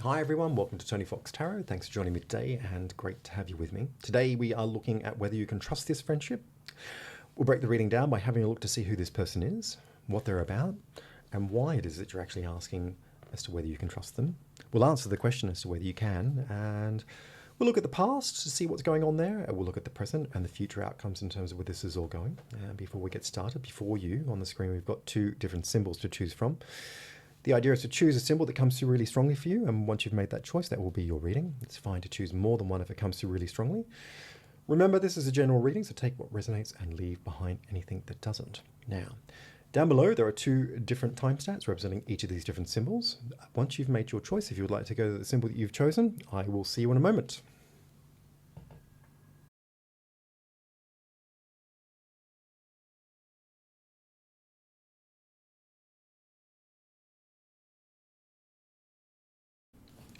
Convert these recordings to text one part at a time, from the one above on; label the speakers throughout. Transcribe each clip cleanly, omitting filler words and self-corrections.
Speaker 1: Hi everyone, welcome to Tony Fox Tarot. Thanks for joining me today and great to have you with me. Today we are looking at whether you can trust this friendship. We'll break the reading down by having a look to see who this person is, what they're about, and why it is that you're actually asking as to whether you can trust them. We'll answer the question as to whether you can, and we'll look at the past to see what's going on there, and we'll look at the present and the future outcomes in terms of where this is all going. Before we get started, before you on the screen, we've got two different symbols to choose from. The idea is to choose a symbol that comes through really strongly for you, and once you've made that choice, that will be your reading. It's fine to choose more than one if it comes through really strongly. Remember, this is a general reading, so take what resonates and leave behind anything that doesn't. Now, down below, there are two different timestamps representing each of these different symbols. Once you've made your choice, if you would like to go to the symbol that you've chosen, I will see you in a moment.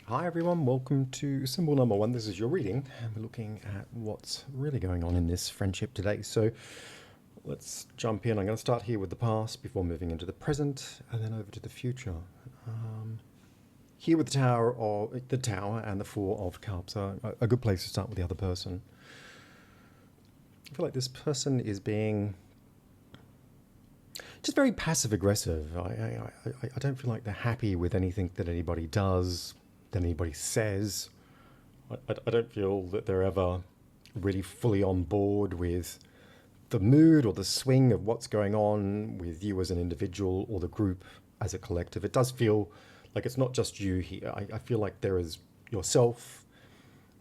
Speaker 1: Hi everyone, welcome to symbol number 1. This is your reading, and we're looking at what's really going on in this friendship today. So let's jump in. I'm going to start here with the past before moving into the present and then over to the future. Here with the Tower and the Four of Cups are a good place to start with the other person. I feel like this person is being just very passive aggressive. I don't feel like they're happy with anything that anybody does, that anybody says. I don't feel that they're ever really fully on board with the mood or the swing of what's going on with you as an individual or the group as a collective. It does feel like it's not just you here. I feel like there is yourself,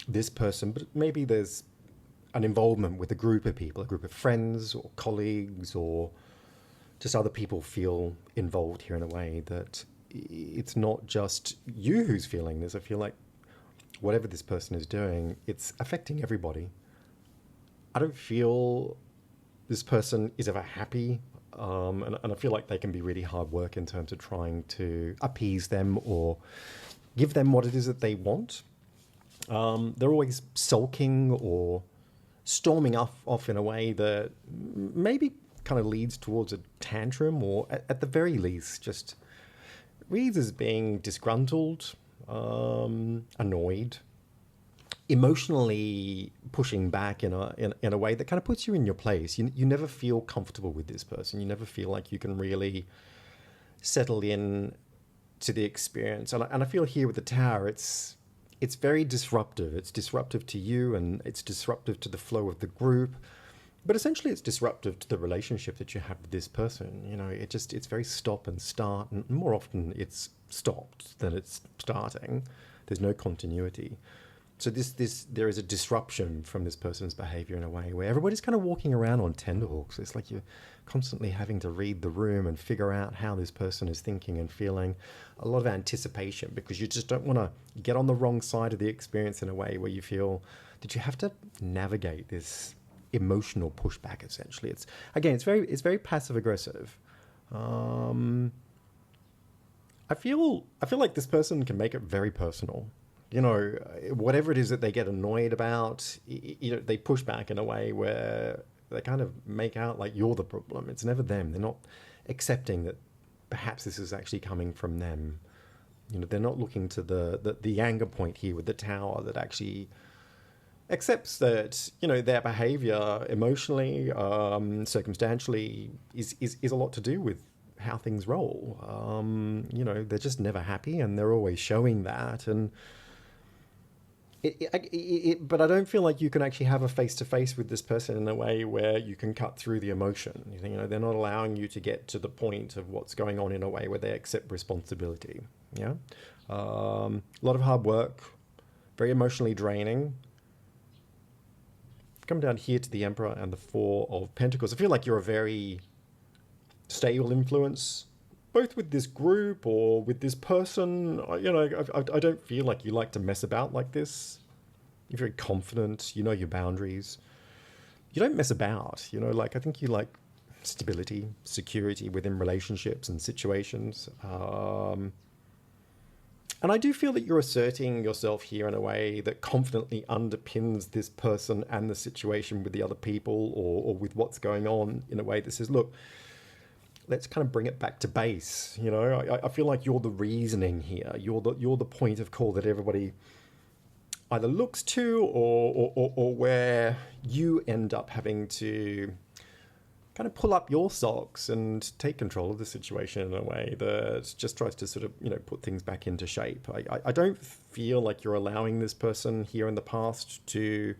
Speaker 1: this person, but maybe there's an involvement with a group of people, a group of friends or colleagues, or just other people feel involved here in a way that it's not just you who's feeling this. I feel like whatever this person is doing, it's affecting everybody. I don't feel this person is ever happy, and I feel like they can be really hard work in terms of trying to appease them or give them what it is that they want. They're always sulking or storming off in a way that maybe kind of leads towards a tantrum, or at the very least just reads as being disgruntled, annoyed, emotionally pushing back in a way that kind of puts you in your place. You never feel comfortable with this person. You never feel like you can really settle in to the experience. And I feel here with the Tower, it's very disruptive. It's disruptive to you, and it's disruptive to the flow of the group. But essentially, it's disruptive to the relationship that you have with this person. You know, it's very stop and start, and more often it's stopped than it's starting. There's no continuity. So there is a disruption from this person's behavior in a way where everybody's kind of walking around on tenterhooks. It's like you're constantly having to read the room and figure out how this person is thinking and feeling. A lot of anticipation, because you just don't want to get on the wrong side of the experience in a way where you feel that you have to navigate this emotional pushback. Essentially, it's very passive aggressive. I feel like this person can make it very personal. You know, whatever it is that they get annoyed about, you know, they push back in a way where they kind of make out like you're the problem. It's never them. They're not accepting that perhaps this is actually coming from them. You know, they're not looking to the anger point here with the Tower that actually accepts that, you know, their behavior emotionally, circumstantially is a lot to do with how things roll. You know, they're just never happy, and they're always showing that. And but I don't feel like you can actually have a face-to-face with this person in a way where you can cut through the emotion. You know, they're not allowing you to get to the point of what's going on in a way where they accept responsibility. Yeah, a lot of hard work, very emotionally draining. Come down here to the Emperor and the Four of Pentacles. I feel like you're a very stable influence, both with this group or with this person. You know, I don't feel like you like to mess about like this. You're very confident. You know your boundaries. You don't mess about. You know, like, I think you like stability, security within relationships and situations. And I do feel that you're asserting yourself here in a way that confidently underpins this person and the situation with the other people, or with what's going on, in a way that says, look, let's kind of bring it back to base. You know, I feel like you're the reasoning here. You're the point of call that everybody either looks to, or where you end up having to kind of pull up your socks and take control of the situation in a way that just tries to sort of, you know, put things back into shape. I don't feel like you're allowing this person here in the past to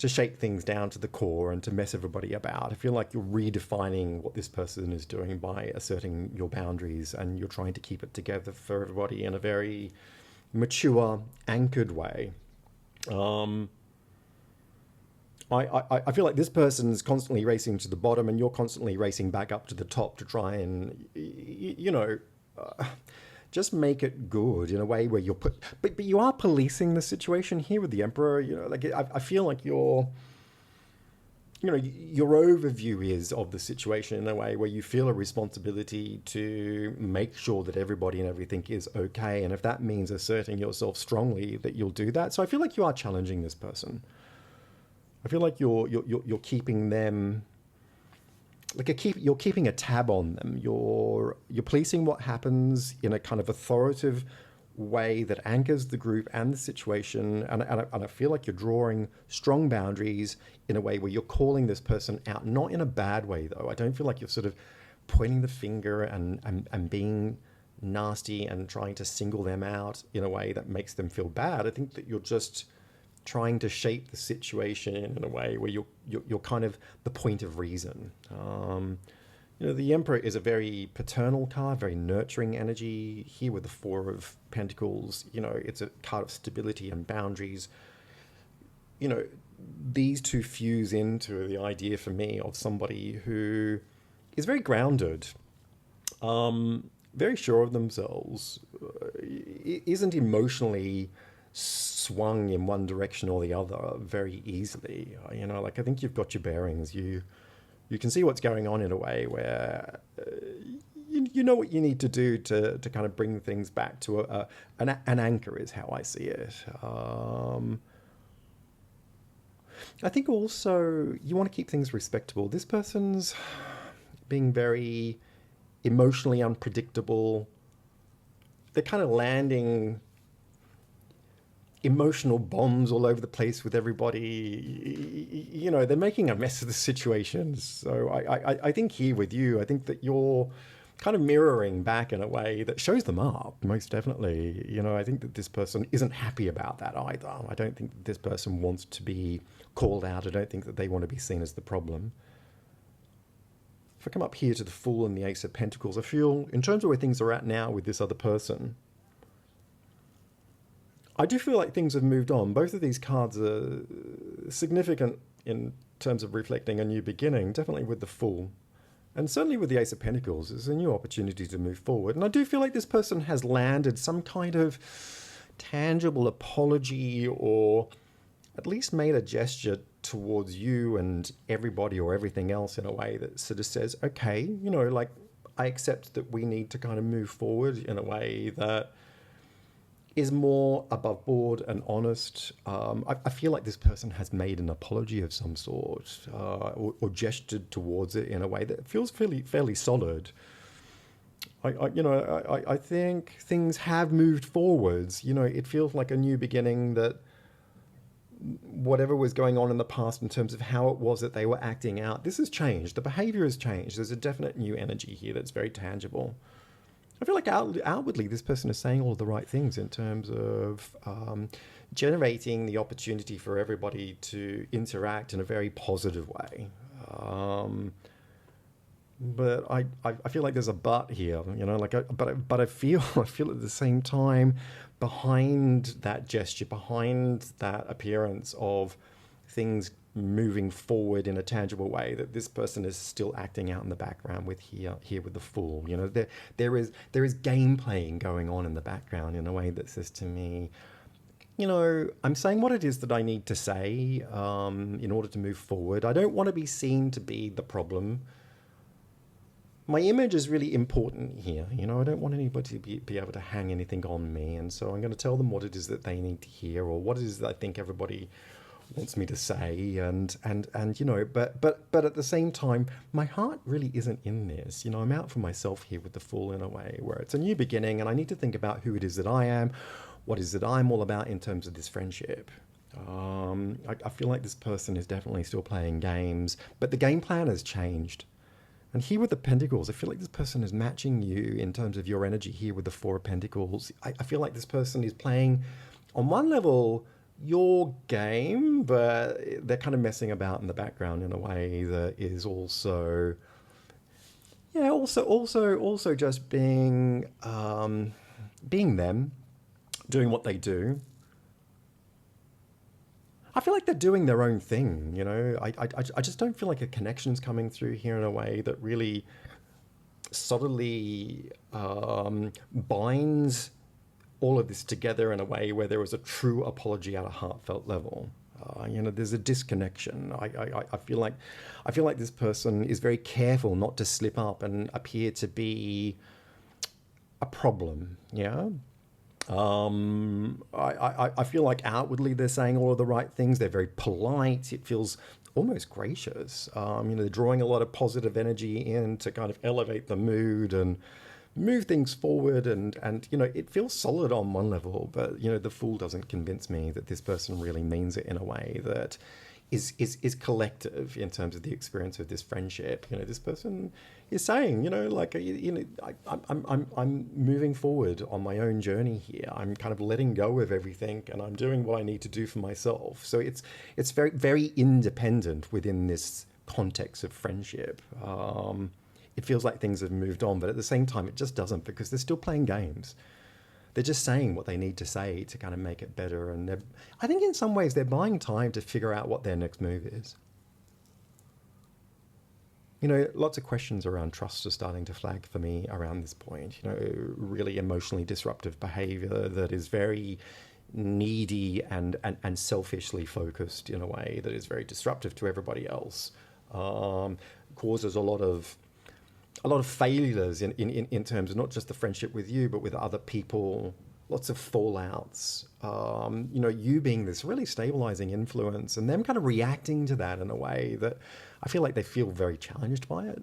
Speaker 1: shake things down to the core and to mess everybody about. I feel like you're redefining what this person is doing by asserting your boundaries, and you're trying to keep it together for everybody in a very mature, anchored way. I feel like this person's constantly racing to the bottom, and you're constantly racing back up to the top to try and, just make it good in a way where you're but you are policing the situation here with the Emperor. You know, like I feel like your overview is of the situation in a way where you feel a responsibility to make sure that everybody and everything is okay, and if that means asserting yourself strongly, that you'll do that. So I feel like you are challenging this person. I feel like you're keeping them, you're keeping a tab on them. You're policing what happens in a kind of authoritative way that anchors the group and the situation. And I feel like you're drawing strong boundaries in a way where you're calling this person out, not in a bad way though. I don't feel like you're sort of pointing the finger and being nasty and trying to single them out in a way that makes them feel bad. I think that you're just trying to shape the situation in a way where you're kind of the point of reason. The Emperor is a very paternal card, very nurturing energy. Here with the Four of Pentacles, it's a card of stability and boundaries. These two fuse into the idea for me of somebody who is very grounded, very sure of themselves, isn't emotionally swung in one direction or the other very easily. I think you've got your bearings. You can see what's going on in a way where you know what you need to do to kind of bring things back to an anchor is how I see it. I think also you want to keep things respectable. This person's being very emotionally unpredictable. They're kind of landing emotional bombs all over the place with everybody. They're making a mess of the situation. So I think here with you, I think that you're kind of mirroring back in a way that shows them up, most definitely. I think that this person isn't happy about that either. I don't think that this person wants to be called out. I don't think that they want to be seen as the problem. If I come up here to the Fool and the Ace of Pentacles, I feel, in terms of where things are at now with this other person, I do feel like things have moved on. Both of these cards are significant in terms of reflecting a new beginning, definitely with the Fool. And certainly with the Ace of Pentacles, it's a new opportunity to move forward. And I do feel like this person has landed some kind of tangible apology, or at least made a gesture towards you and everybody or everything else in a way that sort of says, okay, I accept that we need to kind of move forward in a way that is more above board and honest. I feel like this person has made an apology of some sort, or gestured towards it in a way that feels fairly solid. I think things have moved forwards. It feels like a new beginning, that whatever was going on in the past in terms of how it was that they were acting out, this has changed. The behavior has changed. There's a definite new energy here that's very tangible. I feel like outwardly this person is saying all of the right things in terms of generating the opportunity for everybody to interact in a very positive way. But I feel like there's a but here, but I feel at the same time, behind that gesture, behind that appearance of things moving forward in a tangible way, that this person is still acting out in the background with here with the Fool. There is game playing going on in the background in a way that says to me, I'm saying what it is that I need to say in order to move forward. I don't want to be seen to be the problem. My image is really important here. I don't want anybody to be able to hang anything on me. And so I'm going to tell them what it is that they need to hear, or what it is that I think everybody wants me to say, and you know, but at the same time, my heart really isn't in this. You know, I'm out for myself here with the Fool, in a way where it's a new beginning, and I need to think about who it is that I am, what is it I'm all about in terms of this friendship. I feel like this person is definitely still playing games, but the game plan has changed. And here with the Pentacles, I feel like this person is matching you in terms of your energy here with the Four of Pentacles. I feel like this person is playing, on one level, your game, but they're kind of messing about in the background in a way that is also, yeah, also just being them, doing what they do. I feel like they're doing their own thing, you know. I just don't feel like a connection's coming through here in a way that really subtly binds all of this together in a way where there was a true apology at a heartfelt level. You know, there's a disconnection. I feel like this person is very careful not to slip up and appear to be a problem. Yeah. I feel like outwardly they're saying all of the right things. They're very polite. It feels almost gracious. You know, they're drawing a lot of positive energy in to kind of elevate the mood and move things forward. And you know, it feels solid on one level, but you know, the Fool doesn't convince me that this person really means it in a way that is collective in terms of the experience of this friendship. You know, this person is saying, you know, like, you know, I'm moving forward on my own journey here. I'm kind of letting go of everything, and I'm doing what I need to do for myself. So it's very, very independent within this context of friendship. It feels like things have moved on, but at the same time, it just doesn't, because they're still playing games. They're just saying what they need to say to kind of make it better. And I think in some ways they're buying time to figure out what their next move is. You know, lots of questions around trust are starting to flag for me around this point. You know, really emotionally disruptive behavior that is very needy and selfishly focused in a way that is very disruptive to everybody else. Causes a lot of failures in terms of not just the friendship with you, but with other people, lots of fallouts. You know, you being this really stabilizing influence and them kind of reacting to that in a way that I feel like they feel very challenged by it.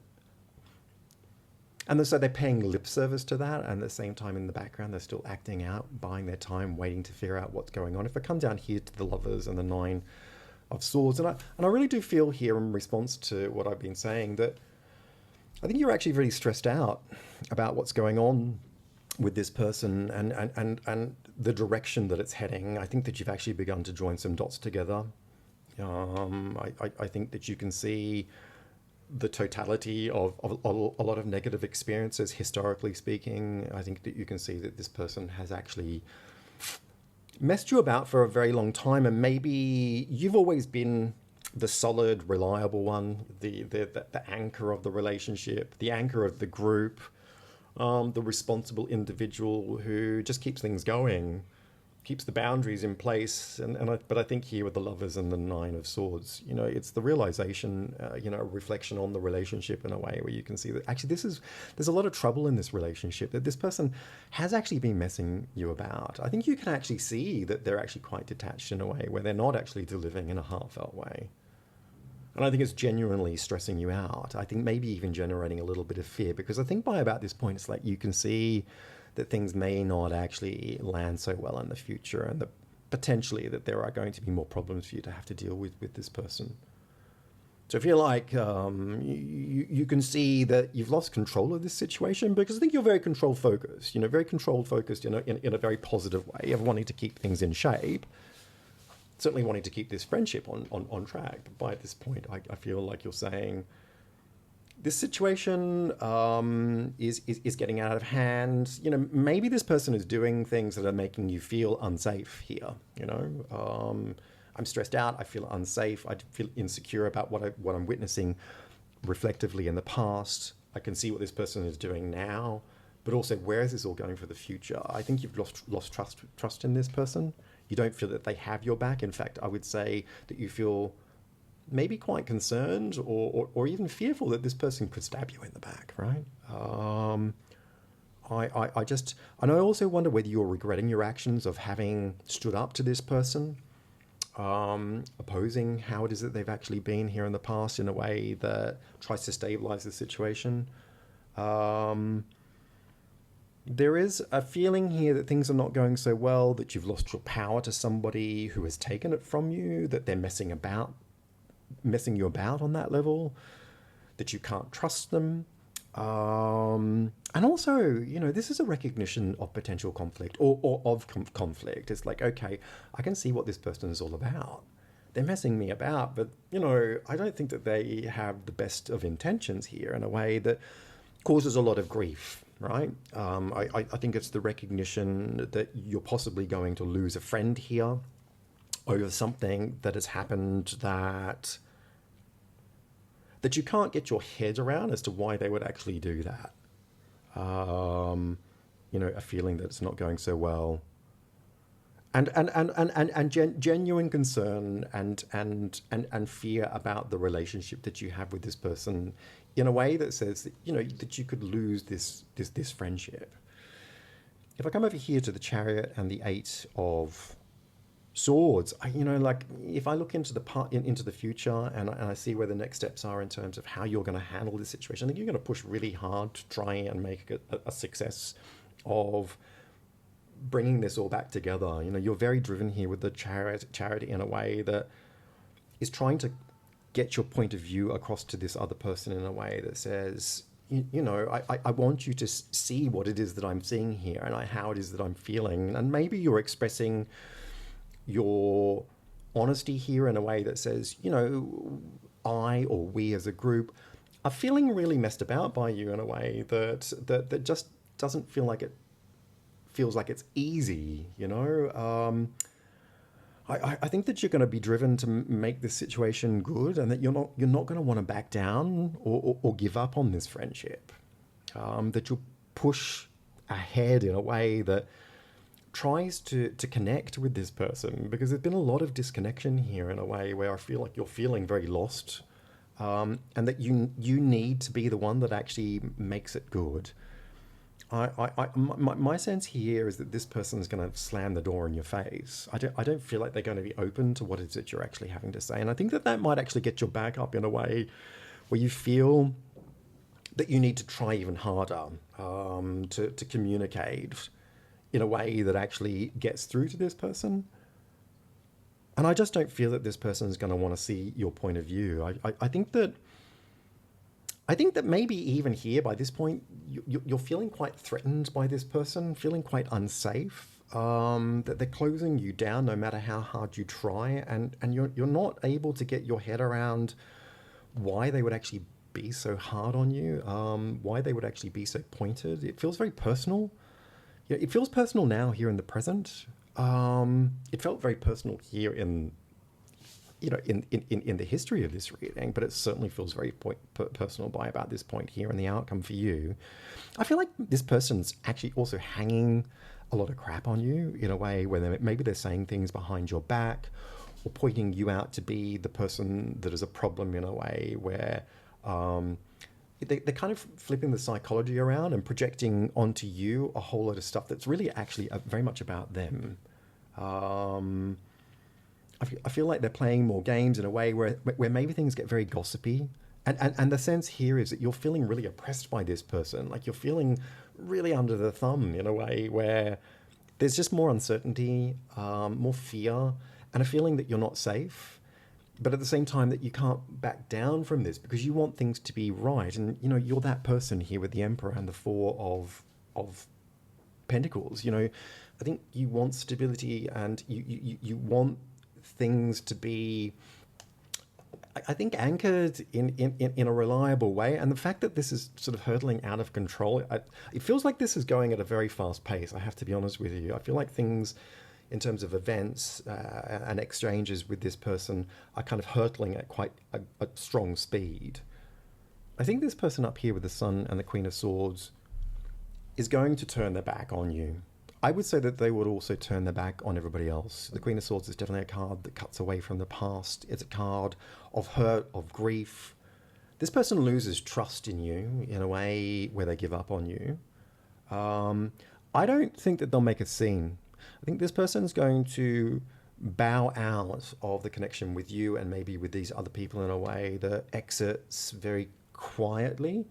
Speaker 1: And so they're paying lip service to that, and at the same time in the background, they're still acting out, buying their time, waiting to figure out what's going on. If I come down here to the Lovers and the Nine of Swords, and I really do feel here in response to what I've been saying that I think you're actually really stressed out about what's going on with this person and the direction that it's heading. I think that you've actually begun to join some dots together. I think that you can see the totality of a lot of negative experiences, historically speaking. I think that you can see that this person has actually messed you about for a very long time, and maybe you've always been the solid, reliable one, the anchor of the relationship, the anchor of the group, the responsible individual who just keeps things going, keeps the boundaries in place. But I think here with the Lovers and the Nine of Swords, you know, it's the realization, you know, a reflection on the relationship in a way where you can see that actually there's a lot of trouble in this relationship, that this person has actually been messing you about. I think you can actually see that they're actually quite detached in a way where they're not actually delivering in a heartfelt way. And I think it's genuinely stressing you out. I think maybe even generating a little bit of fear, because I think by about this point, it's like you can see that things may not actually land so well in the future, and that potentially that there are going to be more problems for you to have to deal with this person. So I feel like you can see that you've lost control of this situation, because I think you're very control focused, you know, very control focused in a very positive way of wanting to keep things in shape. Certainly wanting to keep this friendship on track. But by this point, I feel like you're saying this situation is getting out of hand. You know, maybe this person is doing things that are making you feel unsafe here. You know, I'm stressed out. I feel unsafe. I feel insecure about what I'm witnessing reflectively in the past. I can see what this person is doing now, but also where is this all going for the future? I think you've lost trust in this person. You don't feel that they have your back. In fact, I would say that you feel maybe quite concerned or even fearful that this person could stab you in the back, right? And I also wonder whether you're regretting your actions of having stood up to this person. opposing how it is that they've actually been here in the past in a way that tries to stabilize the situation. Um, there is a feeling here that things are not going so well, that you've lost your power to somebody who has taken it from you, that they're messing you about on that level, that you can't trust them. And also, this is a recognition of potential conflict or of conflict. It's like, okay, I can see what this person is all about. They're messing me about, but, I don't think that they have the best of intentions here in a way that causes a lot of grief, right? I think it's the recognition that you're possibly going to lose a friend here over something that has happened that you can't get your head around as to why they would actually do that. A feeling that it's not going so well, and genuine concern and fear about the relationship that you have with this person, in a way that says that that you could lose this friendship. If I come over here to the Chariot and the Eight of Swords, like if I look into into the future and I see where the next steps are in terms of how you're going to handle this situation, I think you're going to push really hard to try and make it a success of bringing this all back together. You're very driven here with the chariot in a way that is trying to get your point of view across to this other person in a way that says, I want you to see what it is that I'm seeing here and how it is that I'm feeling. And maybe you're expressing your honesty here in a way that says, I or we as a group are feeling really messed about by you in a way that just doesn't feel like it feels like it's easy, I think that you're going to be driven to make this situation good, and that you're not going to want to back down or give up on this friendship. That you'll push ahead in a way that tries to connect with this person, because there's been a lot of disconnection here in a way where I feel like you're feeling very lost, and that you need to be the one that actually makes it good. My sense here is that this person is going to slam the door in your face. I don't feel like they're going to be open to what it is that you're actually having to say, and I think that might actually get your back up in a way where you feel that you need to try even harder to communicate in a way that actually gets through to this person. And I just don't feel that this person is going to want to see your point of view. I think that maybe even here by this point, you're feeling quite threatened by this person, feeling quite unsafe, that they're closing you down no matter how hard you try. And you're not able to get your head around why they would actually be so hard on you, why they would actually be so pointed. It feels very personal. Yeah, it feels personal now here in the present. It felt very personal here in the history of this reading, but it certainly feels very personal by about this point here in the outcome for you. I feel like this person's actually also hanging a lot of crap on you in a way where maybe they're saying things behind your back or pointing you out to be the person that is a problem in a way where they're kind of flipping the psychology around and projecting onto you a whole lot of stuff that's really actually very much about them. I feel like they're playing more games in a way where maybe things get very gossipy. And the sense here is that you're feeling really oppressed by this person. Like you're feeling really under the thumb in a way where there's just more uncertainty, more fear, and a feeling that you're not safe. But at the same time that you can't back down from this because you want things to be right. And, you're that person here with the Emperor and the Four of Pentacles. I think you want stability and you want things to be, I think, anchored in a reliable way. And the fact that this is sort of hurtling out of control, it feels like this is going at a very fast pace, I have to be honest with you. I feel like things in terms of events and exchanges with this person are kind of hurtling at quite a strong speed. I think this person up here with the Sun and the Queen of Swords is going to turn their back on you. I would say that they would also turn their back on everybody else. The Queen of Swords is definitely a card that cuts away from the past. It's a card of hurt, of grief. This person loses trust in you in a way where they give up on you. I don't think that they'll make a scene. I think this person's going to bow out of the connection with you and maybe with these other people in a way that exits very quietly.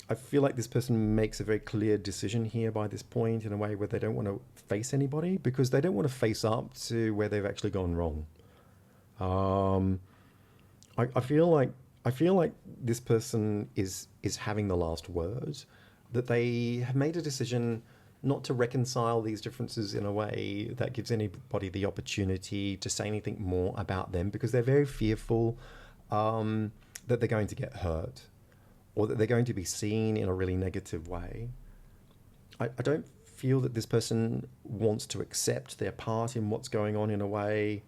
Speaker 1: I feel like this person makes a very clear decision here by this point in a way where they don't want to face anybody because they don't want to face up to where they've actually gone wrong. I feel like this person is having the last word, that they have made a decision not to reconcile these differences in a way that gives anybody the opportunity to say anything more about them because they're very fearful that they're going to get hurt or that they're going to be seen in a really negative way. I don't feel that this person wants to accept their part in what's going on in a way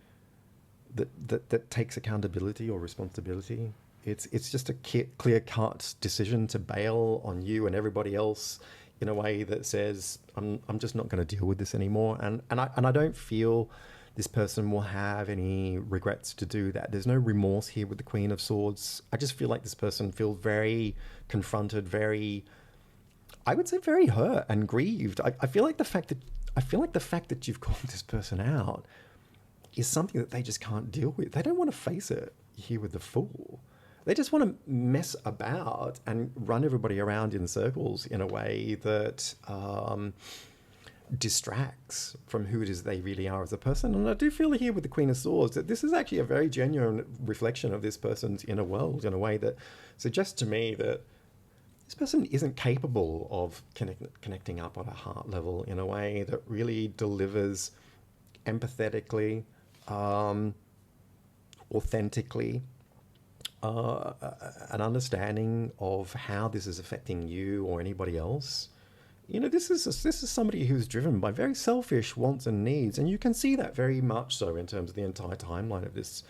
Speaker 1: that takes accountability or responsibility. It's just a clear-cut decision to bail on you and everybody else in a way that says, I'm just not going to deal with this anymore. And I don't feel this person will have any regrets to do that. There's no remorse here with the Queen of Swords. I just feel like this person feels very confronted, I would say very hurt and grieved. I feel like the fact that you've called this person out is something that they just can't deal with. They don't want to face it here with the Fool. They just want to mess about and run everybody around in circles in a way that distracts from who it is they really are as a person. And I do feel here with the Queen of Swords that this is actually a very genuine reflection of this person's inner world in a way that suggests to me that this person isn't capable of connecting up on a heart level in a way that really delivers empathetically, authentically, an understanding of how this is affecting you or anybody else. You know, this is somebody who's driven by very selfish wants and needs, and you can see that very much so in terms of the entire timeline of this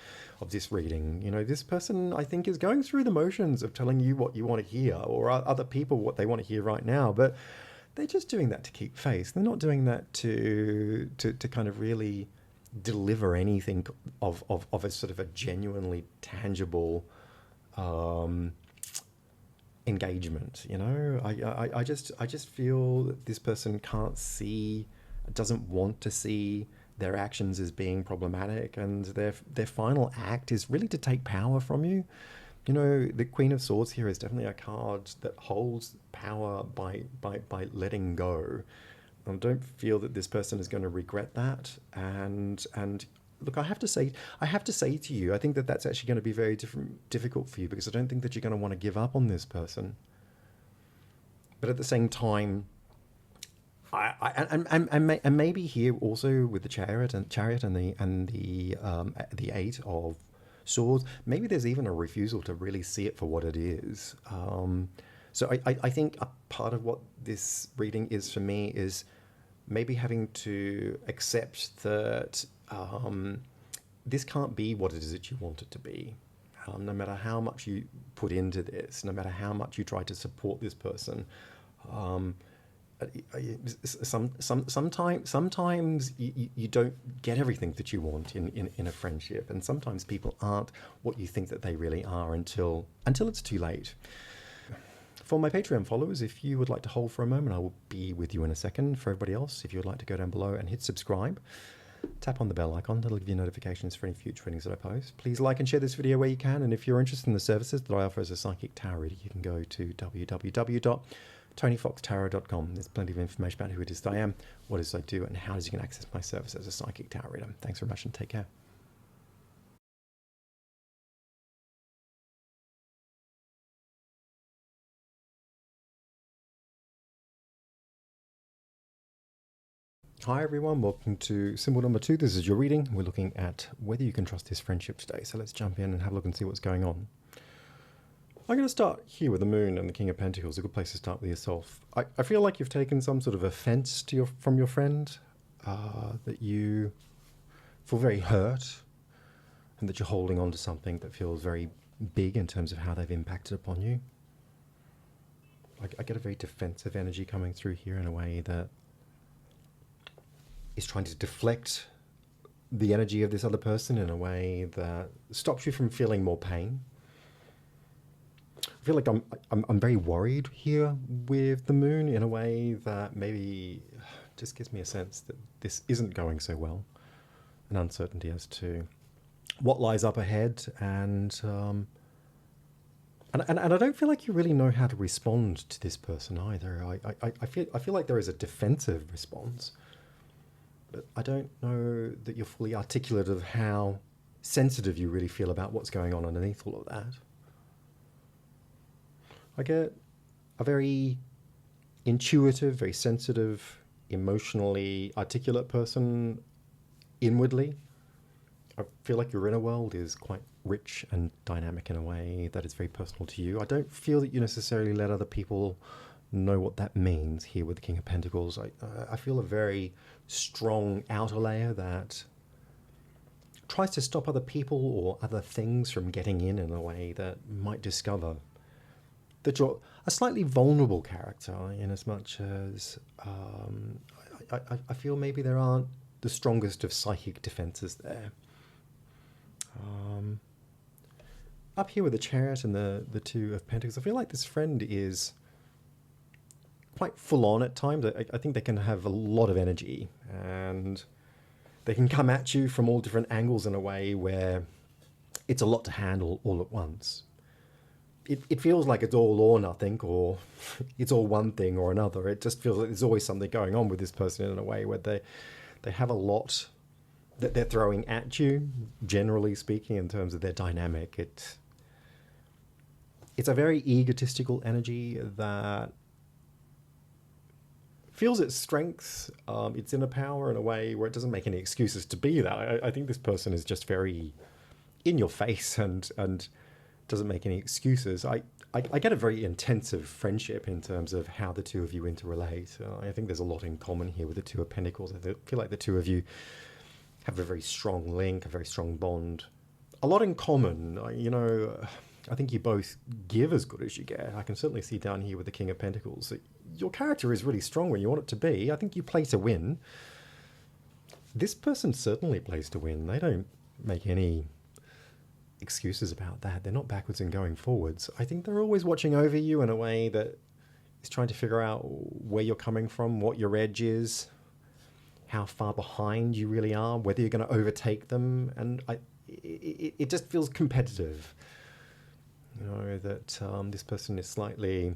Speaker 1: reading. You know, this person, I think, is going through the motions of telling you what you want to hear, or other people what they want to hear right now, but they're just doing that to keep face. They're not doing that to kind of really deliver anything of a sort of a genuinely tangible engagement. You know, I just feel that this person can't see, doesn't want to see their actions as being problematic, and their final act is really to take power from you. You know, the Queen of Swords here is definitely a card that holds power by letting go. I don't feel that this person is going to regret that. And look, I have to say to you, I think that that's actually going to be very difficult for you, because I don't think that you're going to want to give up on this person. But at the same time, and maybe here also with the Chariot and the Eight of Swords, maybe there's even a refusal to really see it for what it is. So I think a part of what this reading is for me is maybe having to accept that this can't be what it is that you want it to be. No matter how much you put into this, no matter how much you try to support this person, sometimes you don't get everything that you want in a friendship, and sometimes people aren't what you think that they really are until it's too late. For my Patreon followers, if you would like to hold for a moment, I will be with you in a second. For everybody else, if you would like to go down below and hit subscribe, tap on the bell icon. That'll give you notifications for any future readings that I post. Please like and share this video where you can. And if you're interested in the services that I offer as a psychic tarot reader, you can go to www.tonyfoxtarot.com. There's plenty of information about who it is that I am, what it is I do, and how you can access my service as a psychic tarot reader. Thanks very much and take care. Hi everyone, welcome to symbol number 2. This is your reading. We're looking at whether you can trust this friendship today. So let's jump in and have a look and see what's going on. I'm going to start here with the Moon and the King of Pentacles. A good place to start with yourself. I feel like you've taken some sort of offense from your friend, that you feel very hurt, and that you're holding on to something that feels very big in terms of how they've impacted upon you. I get a very defensive energy coming through here in a way that is trying to deflect the energy of this other person in a way that stops you from feeling more pain. I feel like I'm very worried here with the Moon in a way that maybe just gives me a sense that this isn't going so well. an uncertainty as to what lies up ahead, and I don't feel like you really know how to respond to this person either. I feel like there is a defensive response, but I don't know that you're fully articulate of how sensitive you really feel about what's going on underneath all of that. I get a very intuitive, very sensitive, emotionally articulate person inwardly. I feel like your inner world is quite rich and dynamic in a way that is very personal to you. I don't feel that you necessarily let other people know what that means here with the King of Pentacles. I feel a very strong outer layer that tries to stop other people or other things from getting in a way that might discover that you're a slightly vulnerable character, in as much as I feel maybe there aren't the strongest of psychic defenses there. Up here with the Chariot and the Two of Pentacles, I feel like this friend is quite full on at times. I think they can have a lot of energy, and they can come at you from all different angles in a way where it's a lot to handle all at once. It feels like it's all or nothing, or it's all one thing or another. It just feels like there's always something going on with this person in a way where they have a lot that they're throwing at you, generally speaking, in terms of their dynamic. It's a very egotistical energy that feels its strength, its inner power in a way where it doesn't make any excuses to be that. I think this person is just very in your face and doesn't make any excuses. I get a very intensive friendship in terms of how the two of you interrelate. I think there's a lot in common here with the Two of Pentacles. I feel like the two of you have a very strong link, a very strong bond. A lot in common. I think you both give as good as you get. I can certainly see down here with the King of Pentacles that your character is really strong when you want it to be. I think you play to win. This person certainly plays to win. They don't make any excuses about that. They're not backwards and going forwards. I think they're always watching over you in a way that is trying to figure out where you're coming from, what your edge is, how far behind you really are, whether you're going to overtake them. And it just feels competitive. That this person is slightly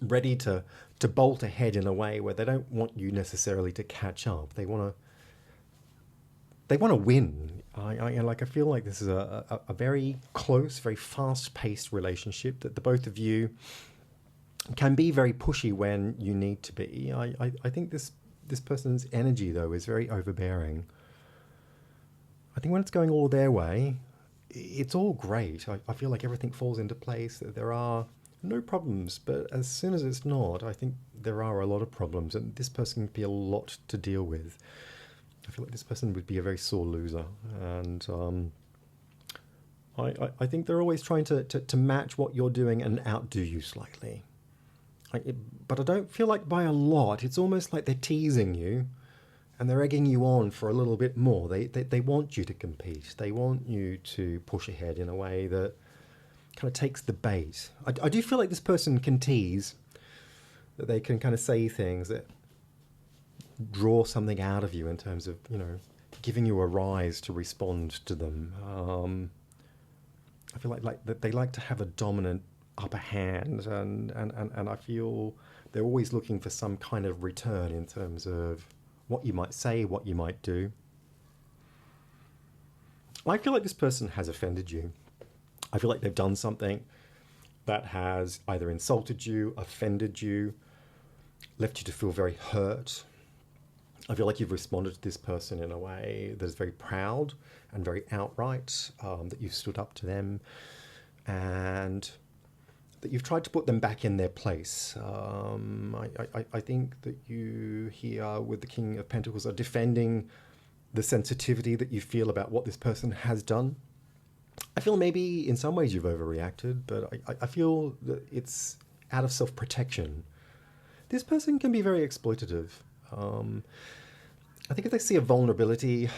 Speaker 1: ready to bolt ahead in a way where they don't want you necessarily to catch up. They want to win. I feel like this is a very close, very fast-paced relationship that the both of you can be very pushy when you need to be. I think this person's energy, though, is very overbearing. I think when it's going all their way, it's all great. I feel like everything falls into place, that there are no problems. But as soon as it's not, I think there are a lot of problems, and this person can be a lot to deal with. I feel like this person would be a very sore loser, and I think they're always trying to match what you're doing and outdo you slightly. But I don't feel like by a lot. It's almost like they're teasing you, and they're egging you on for a little bit more. They want you to compete. They want you to push ahead in a way that kind of takes the bait. I do feel like this person can tease, that they can kind of say things that draw something out of you in terms of, giving you a rise to respond to them. I feel like that they like to have a dominant upper hand, and I feel they're always looking for some kind of return in terms of what you might say, what you might do. I feel like this person has offended you. I feel like they've done something that has either insulted you, offended you, left you to feel very hurt. I feel like you've responded to this person in a way that is very proud and very outright, that you've stood up to them, and that you've tried to put them back in their place. I think that you here with the King of Pentacles are defending the sensitivity that you feel about what this person has done. I feel maybe in some ways you've overreacted, but I feel that it's out of self-protection. This person can be very exploitative. I think if they see a vulnerability,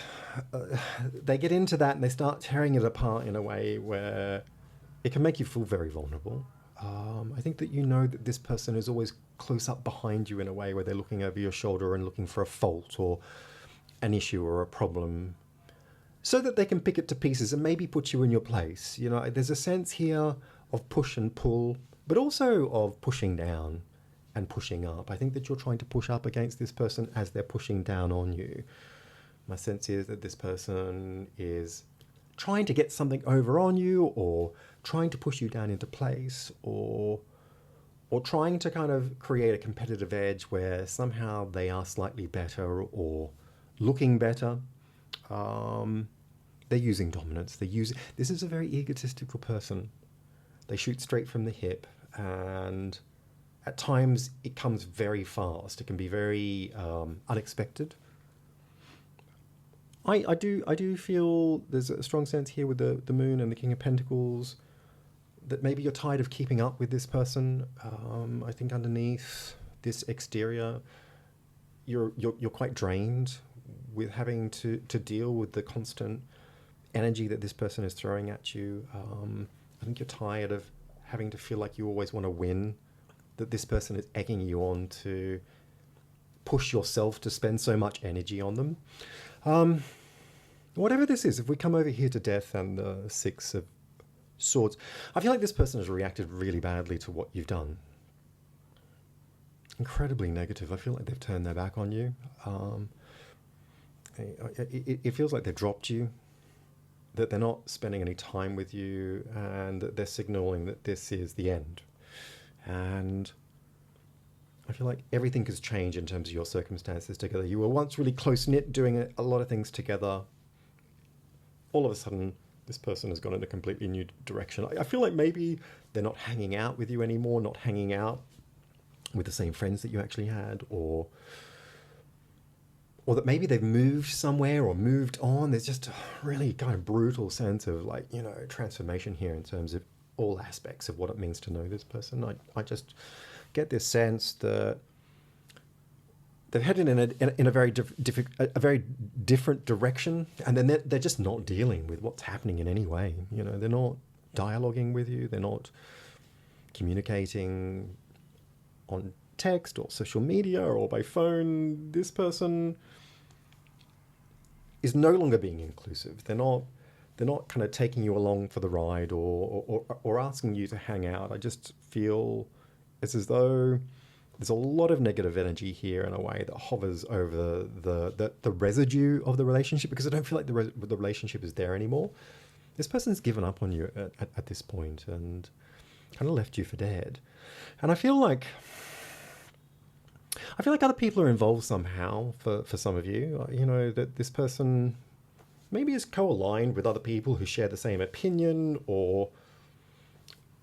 Speaker 1: they get into that and they start tearing it apart in a way where it can make you feel very vulnerable. I think that that this person is always close up behind you in a way where they're looking over your shoulder and looking for a fault or an issue or a problem. so that they can pick it to pieces and maybe put you in your place. You know, there's a sense here of push and pull, but also of pushing down and pushing up. I think that you're trying to push up against this person as they're pushing down on you. My sense is that this person is trying to get something over on you, or trying to push you down into place, or trying to kind of create a competitive edge where somehow they are slightly better or looking better. They're using dominance. This is a very egotistical person. They shoot straight from the hip, and at times it comes very fast. It can be very unexpected. I do feel there's a strong sense here with the Moon and the King of Pentacles that maybe you're tired of keeping up with this person. I think underneath this exterior, you're quite drained with having to deal with the constant energy that this person is throwing at you. I think you're tired of having to feel like you always want to win, that this person is egging you on to push yourself to spend so much energy on them. Whatever this is, if we come over here to Death and the Six of Swords, I feel like this person has reacted really badly to what you've done. Incredibly negative. I feel like they've turned their back on you. It feels like they've dropped you, that they're not spending any time with you, and that they're signaling that this is the end. And I feel like everything has changed in terms of your circumstances together. You were once really close-knit, doing a lot of things together. All of a sudden, this person has gone in a completely new direction. I feel like maybe they're not hanging out with you anymore, not hanging out with the same friends that you actually had, or that maybe they've moved somewhere or moved on. There's just a really kind of brutal sense of, like, you know, transformation here in terms of all aspects of what it means to know this person. I just get this sense that they've headed in a very different direction, and then they're just not dealing with what's happening in any way. You know, they're not dialoguing with you. They're not communicating on text or social media or by phone. This person is no longer being inclusive. They're not kind of taking you along for the ride or asking you to hang out. I just feel it's as though there's a lot of negative energy here in a way that hovers over the residue of the relationship, because I don't feel like the relationship is there anymore. This person's given up on you at this point and kind of left you for dead. And I feel like other people are involved somehow for some of you. You know, that this person maybe is co-aligned with other people who share the same opinion, or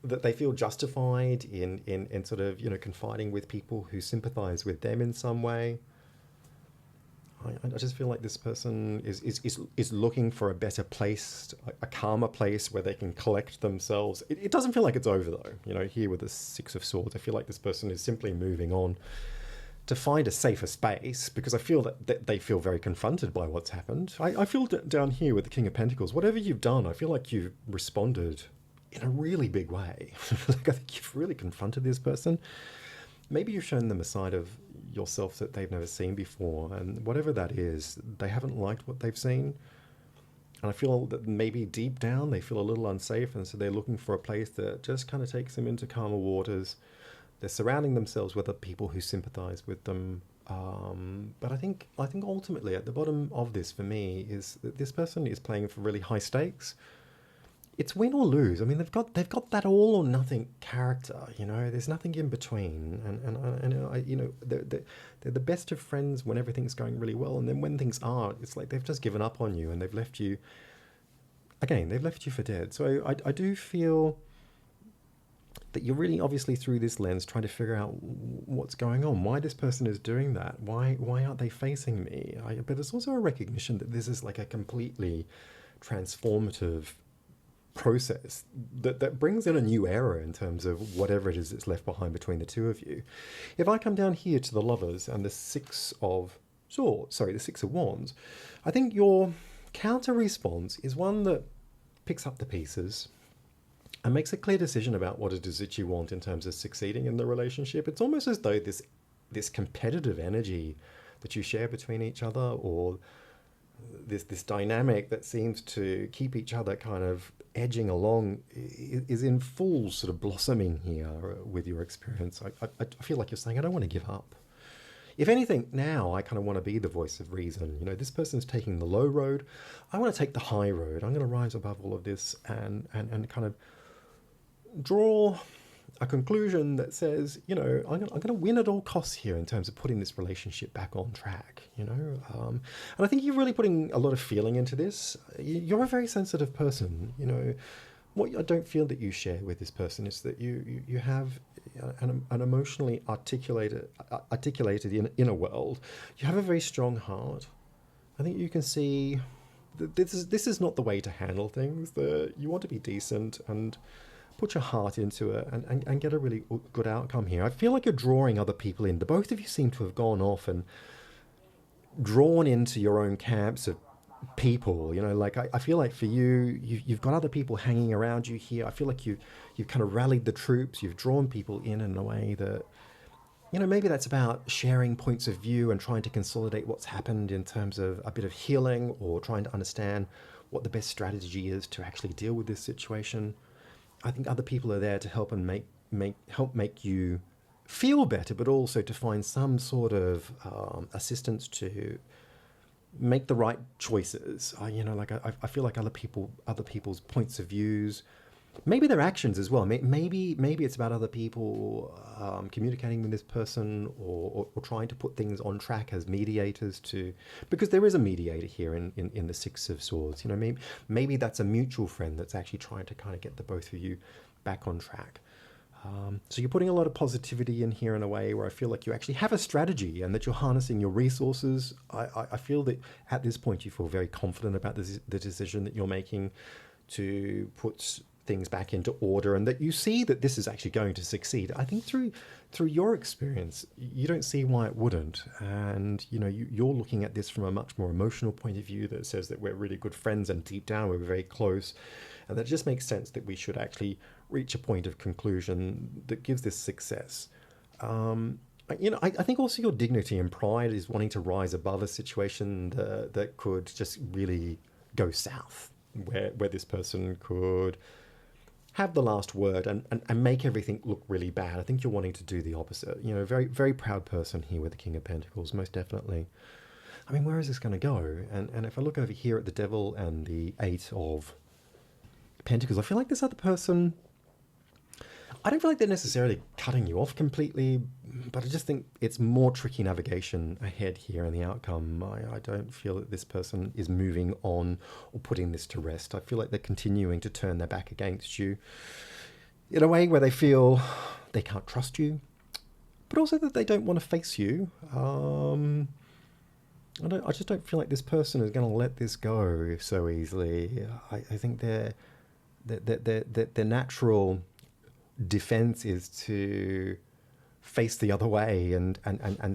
Speaker 1: that they feel justified in sort of, you know, confiding with people who sympathize with them in some way. I just feel like this person is looking for a better place, a calmer place where they can collect themselves. It doesn't feel like it's over, though. You know, here with the Six of Swords, I feel like this person is simply moving on to find a safer space, because I feel that they feel very confronted by what's happened. I feel down here with the King of Pentacles, whatever you've done, I feel like you've responded in a really big way. Like, I think you've really confronted this person. Maybe you've shown them a side of yourself that they've never seen before, and whatever that is, they haven't liked what they've seen. And I feel that maybe deep down they feel a little unsafe, and so they're looking for a place that just kind of takes them into calmer waters. They're surrounding themselves with other people who sympathize with them. But I think ultimately at the bottom of this for me is that this person is playing for really high stakes. It's win or lose. I mean, they've got that all or nothing character. You know, there's nothing in between, and you know, they're the best of friends when everything's going really well, and then when things aren't, it's like they've just given up on you and they've left you. Again, they've left you for dead. So I do feel that you're really obviously through this lens trying to figure out what's going on, why this person is doing that, why aren't they facing me? But there's also a recognition that this is like a completely transformative process that brings in a new era in terms of whatever it is that's left behind between the two of you. If I come down here to the Lovers and the Six of Wands, I think your counter response is one that picks up the pieces and makes a clear decision about what it is that you want in terms of succeeding in the relationship. It's almost as though this competitive energy that you share between each other, or this dynamic that seems to keep each other kind of edging along is in full sort of blossoming here with your experience. I feel like you're saying, I don't want to give up. If anything, now I kind of want to be the voice of reason. You know, this person's taking the low road. I want to take the high road. I'm going to rise above all of this and kind of draw a conclusion that says, you know, I'm going to win at all costs here in terms of putting this relationship back on track, you know. And I think you're really putting a lot of feeling into this. You're a very sensitive person, you know. What I don't feel that you share with this person is that you have an emotionally articulated inner world. You have a very strong heart. I think you can see that this is not the way to handle things. That you want to be decent and put your heart into it and get a really good outcome here. I feel like you're drawing other people in. The both of you seem to have gone off and drawn into your own camps of people, you know, like I feel like for you've got other people hanging around you here. I feel like you've kind of rallied the troops. You've drawn people in a way that, you know, maybe that's about sharing points of view and trying to consolidate what's happened in terms of a bit of healing, or trying to understand what the best strategy is to actually deal with this situation. I think other people are there to help and help make you feel better, but also to find some sort of assistance to make the right choices. You know, like I feel like other people's points of views, maybe their actions as well. Maybe it's about other people communicating with this person, or trying to put things on track as mediators to, because there is a mediator here in the Six of Swords. You know, maybe that's a mutual friend that's actually trying to kind of get the both of you back on track. So you're putting a lot of positivity in here in a way where I feel like you actually have a strategy and that you're harnessing your resources. I feel that at this point you feel very confident about the decision that you're making to put things back into order, and that you see that this is actually going to succeed. I think through your experience, you don't see why it wouldn't. And, you know, you're looking at this from a much more emotional point of view that says that we're really good friends and deep down we're very close. And that just makes sense that we should actually reach a point of conclusion that gives this success. You know, I think also your dignity and pride is wanting to rise above a situation that could just really go south, where this person could have the last word and make everything look really bad. I think you're wanting to do the opposite. You know, very, very proud person here with the King of Pentacles, most definitely. I mean, where is this going to go? And if I look over here at the Devil and the Eight of Pentacles, I feel like this other person, I don't feel like they're necessarily cutting you off completely, but I just think it's more tricky navigation ahead here in the outcome. I don't feel that this person is moving on or putting this to rest. I feel like they're continuing to turn their back against you in a way where they feel they can't trust you, but also that they don't want to face you. I just don't feel like this person is going to let this go so easily. I think their natural defense is to face the other way and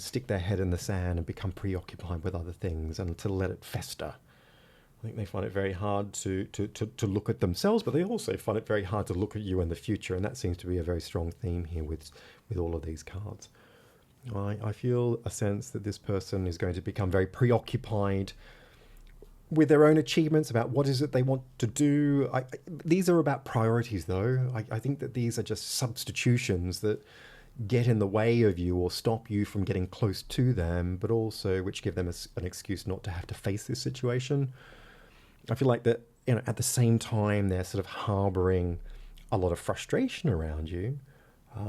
Speaker 1: stick their head in the sand and become preoccupied with other things and to let it fester. I think they find it very hard to look at themselves, but they also find it very hard to look at you in the future, and that seems to be a very strong theme here with all of these cards. I feel a sense that this person is going to become very preoccupied with their own achievements, about what is it they want to do. These are about priorities, though. I think that these are just substitutions that get in the way of you or stop you from getting close to them, but also which give them an excuse not to have to face this situation. I feel like that, you know, at the same time, they're sort of harboring a lot of frustration around you,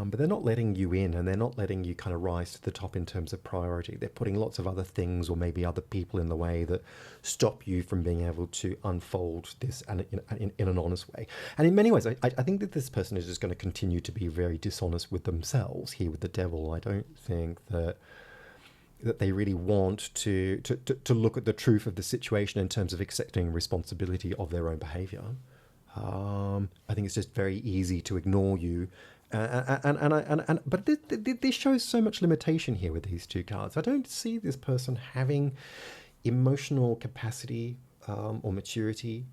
Speaker 1: but they're not letting you in, and they're not letting you kind of rise to the top in terms of priority. They're putting lots of other things or maybe other people in the way that stop you from being able to unfold this in an honest way. And in many ways, I think that this person is just going to continue to be very dishonest with themselves here with the Devil. I don't think that they really want to look at the truth of the situation in terms of accepting responsibility of their own behavior. I think it's just very easy to ignore you. But this shows so much limitation here with these two cards. I don't see this person having emotional capacity or maturity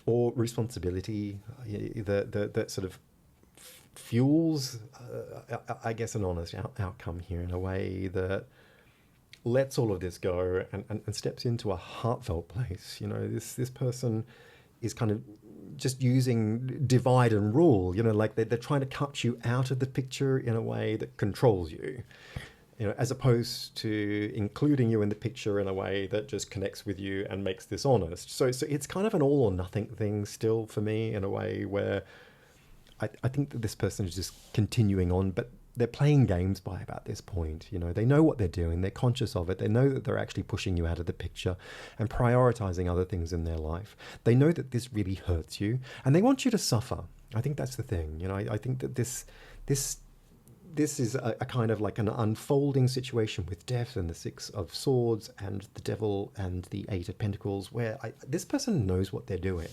Speaker 1: or responsibility that sort of fuels, I guess, an honest outcome here in a way that lets all of this go and steps into a heartfelt place. You know, this person is kind of just using divide and rule, you know, like they're trying to cut you out of the picture in a way that controls you, you know, as opposed to including you in the picture in a way that just connects with you and makes this honest. So it's kind of an all or nothing thing still for me, in a way where I think that this person is just continuing on, but they're playing games by about this point. You know, they know what they're doing. They're conscious of it. They know that they're actually pushing you out of the picture and prioritizing other things in their life. They know that this really hurts you, and they want you to suffer. I think that's the thing. You know, I think that this is a kind of like an unfolding situation with Death and the Six of Swords and the Devil and the Eight of Pentacles, where this person knows what they're doing.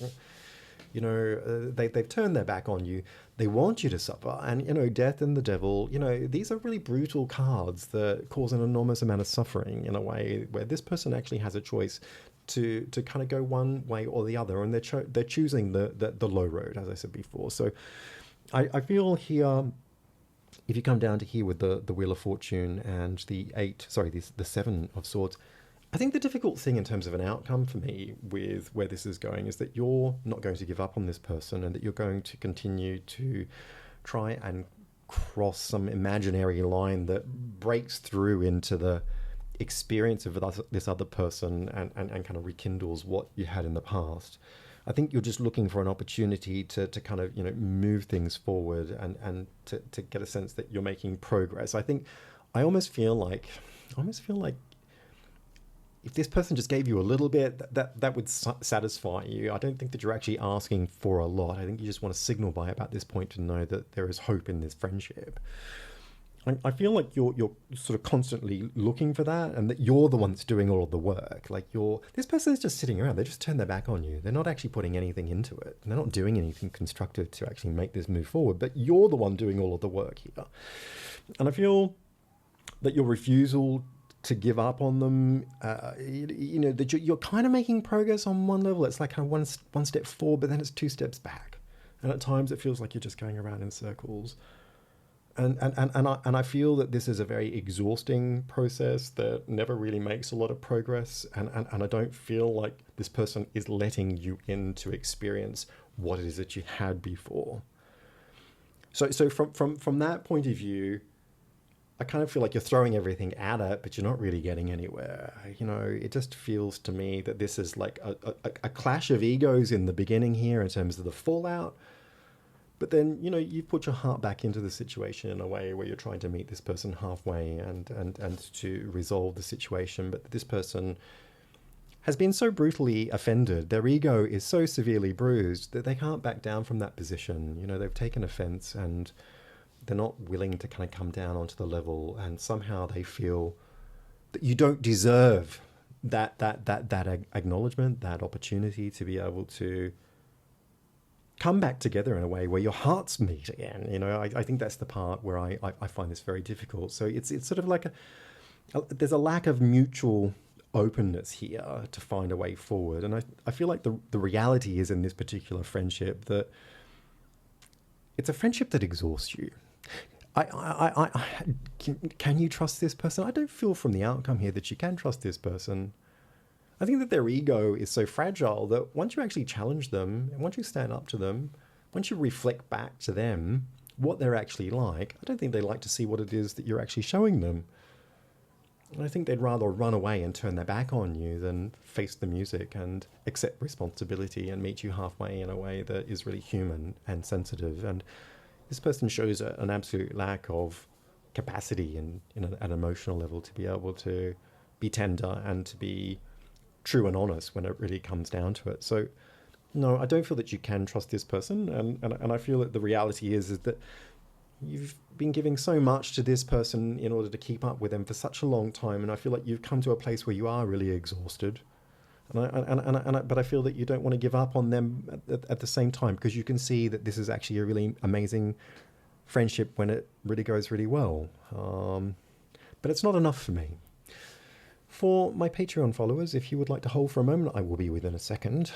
Speaker 1: You know, they've turned their back on you. They want you to suffer. And, you know, Death and the Devil, you know, these are really brutal cards that cause an enormous amount of suffering, in a way where this person actually has a choice to kind of go one way or the other. And they're choosing the low road, as I said before. So I feel here, if you come down to here with the Wheel of Fortune and the Seven of Swords, I think the difficult thing in terms of an outcome for me with where this is going is that you're not going to give up on this person, and that you're going to continue to try and cross some imaginary line that breaks through into the experience of this other person and kind of rekindles what you had in the past. I think you're just looking for an opportunity to kind of, you know, move things forward and to get a sense that you're making progress. I almost feel like if this person just gave you a little bit, that would satisfy you. I don't think that you're actually asking for a lot. I think you just want to signal by about this point to know that there is hope in this friendship. I feel like you're sort of constantly looking for that, and that you're the one that's doing all of the work. Like this person is just sitting around. They just turn their back on you. They're not actually putting anything into it. They're not doing anything constructive to actually make this move forward. But you're the one doing all of the work here. And I feel that your refusal to give up on them, you know, that you're kind of making progress on one level. It's like kind of one step forward, but then it's two steps back. And at times it feels like you're just going around in circles. And I feel that this is a very exhausting process that never really makes a lot of progress. And I don't feel like this person is letting you in to experience what it is that you had before. So from that point of view, I kind of feel like you're throwing everything at it, but you're not really getting anywhere. You know, it just feels to me that this is like a clash of egos in the beginning here in terms of the fallout. But then, you know, you put your heart back into the situation in a way where you're trying to meet this person halfway and to resolve the situation. But this person has been so brutally offended, their ego is so severely bruised that they can't back down from that position. You know, they've taken offense and they're not willing to kind of come down onto the level, and somehow they feel that you don't deserve that acknowledgement, that opportunity to be able to come back together in a way where your hearts meet again. You know, I think that's the part where I find this very difficult. So it's sort of like there's a lack of mutual openness here to find a way forward. And I feel like the reality is in this particular friendship that it's a friendship that exhausts you. Can you trust this person? I don't feel from the outcome here that you can trust this person. I think that their ego is so fragile that once you actually challenge them, and once you stand up to them, once you reflect back to them what they're actually like, I don't think they like to see what it is that you're actually showing them. And I think they'd rather run away and turn their back on you than face the music and accept responsibility and meet you halfway in a way that is really human and sensitive. And this person shows an absolute lack of capacity and an emotional level to be able to be tender and to be true and honest when it really comes down to it. So no, I don't feel that you can trust this person, and I feel that the reality is that you've been giving so much to this person in order to keep up with them for such a long time, and I feel like you've come to a place where you are really exhausted, but I feel that you don't want to give up on them at the same time, because you can see that this is actually a really amazing friendship when it really goes really well, but it's not enough for me. For my Patreon followers, if you would like to hold for a moment, I will be within a second.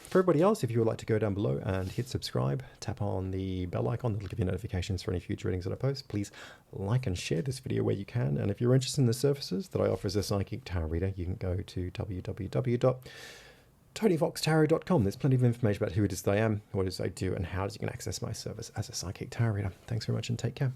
Speaker 1: For everybody else, if you would like to go down below and hit subscribe, tap on the bell icon that'll give you notifications for any future readings that I post. Please like and share this video where you can. And if you're interested in the services that I offer as a psychic tarot reader, you can go to www.tonyfoxtarot.com. There's plenty of information about who it is that I am, what it is I do, and how you can access my service as a psychic tarot reader. Thanks very much and take care.